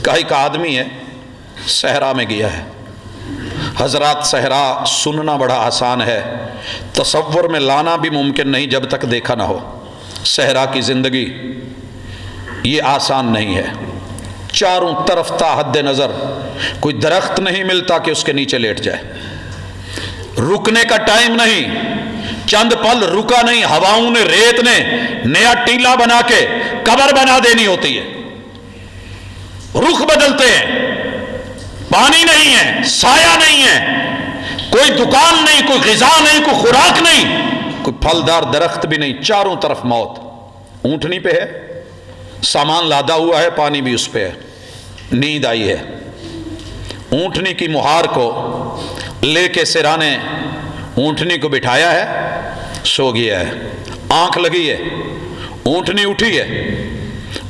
کا ایک آدمی ہے، صحرا میں گیا ہے۔ حضرات صحرا سننا بڑا آسان ہے، تصور میں لانا بھی ممکن نہیں جب تک دیکھا نہ ہو۔ صحرا کی زندگی یہ آسان نہیں ہے، چاروں طرف تا حد نظر کوئی درخت نہیں ملتا کہ اس کے نیچے لیٹ جائے، رکنے کا ٹائم نہیں، چند پل رکا نہیں، ہواؤں نے ریت نے نیا ٹیلا بنا کے قبر بنا دینی ہوتی ہے، رخ بدلتے ہیں، پانی نہیں ہے، سایہ نہیں ہے، کوئی دکان نہیں، کوئی غذا نہیں، کوئی خوراک نہیں، کوئی پھلدار درخت بھی نہیں، چاروں طرف موت۔ اونٹنی پہ ہے، سامان لادا ہوا ہے، پانی بھی اس پہ ہے، نیند آئی ہے۔ اونٹنی کی مہار کو لے کے سرا نے اونٹنی کو بٹھایا ہے، سو گیا ہے، آنکھ لگی ہے، اونٹنی اٹھی ہے،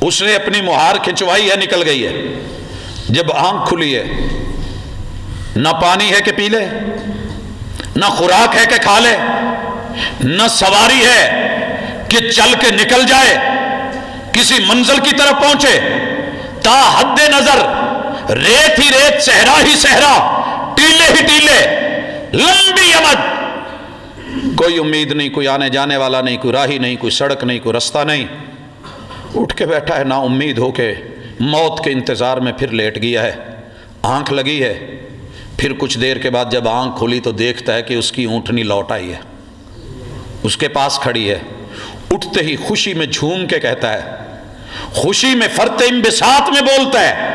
اس نے اپنی مہار کھنچوائی ہے، نکل گئی ہے۔ جب آنکھ کھلی ہے، نہ پانی ہے کہ پی لے، نہ خوراک ہے کہ کھا لے، نہ سواری ہے کہ چل کے نکل جائے، کسی منزل کی طرف پہنچے، تا حد نظر ریت ہی ریت، صحرا ہی صحرا، ٹیلے ہی ٹیلے، لمبی امد، کوئی امید نہیں، کوئی آنے جانے والا نہیں، کوئی راہی نہیں، کوئی سڑک نہیں، کوئی رستہ نہیں۔ اٹھ کے بیٹھا ہے نا امید ہو کے، موت کے انتظار میں پھر لیٹ گیا ہے، آنکھ لگی ہے۔ پھر کچھ دیر کے بعد جب آنکھ کھلی تو دیکھتا ہے کہ اس کی اونٹنی لوٹ آئی ہے، اس کے پاس کھڑی ہے۔ اٹھتے ہی خوشی میں جھوم کے کہتا ہے، خوشی میں فرط انبساط میں بولتا ہے۔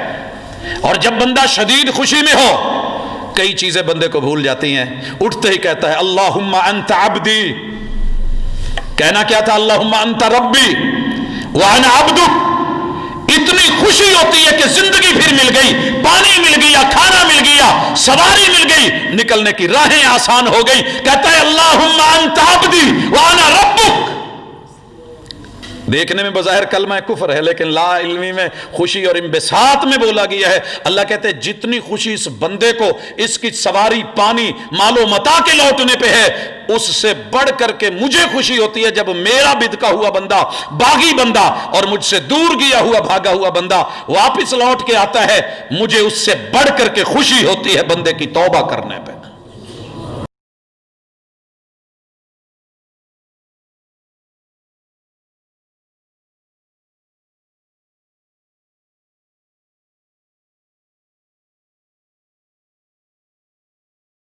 اور جب بندہ شدید خوشی میں ہو کئی چیزیں بندے کو بھول جاتی ہیں، اٹھتے ہی کہتا ہے اللہم انت عبدی، کہنا کیا تھا؟ اللہم انت ربی وانا عبدک۔ اتنی خوشی ہوتی ہے کہ زندگی پھر مل گئی، پانی مل گیا، کھانا مل گیا، سواری مل گئی، نکلنے کی راہیں آسان ہو گئی۔ کہتا ہے اللہم انت عبدی وانا ربک۔ دیکھنے میں بظاہر کلمہ کفر ہے، لیکن لا علمی میں خوشی اور انبساط میں بولا گیا ہے۔ اللہ کہتے ہیں جتنی خوشی اس بندے کو اس کی سواری، پانی، مال و متاع کے لوٹنے پہ ہے، اس سے بڑھ کر کے مجھے خوشی ہوتی ہے جب میرا بدکا ہوا بندہ، باغی بندہ اور مجھ سے دور گیا ہوا، بھاگا ہوا بندہ واپس لوٹ کے آتا ہے، مجھے اس سے بڑھ کر کے خوشی ہوتی ہے بندے کی توبہ کرنے پہ۔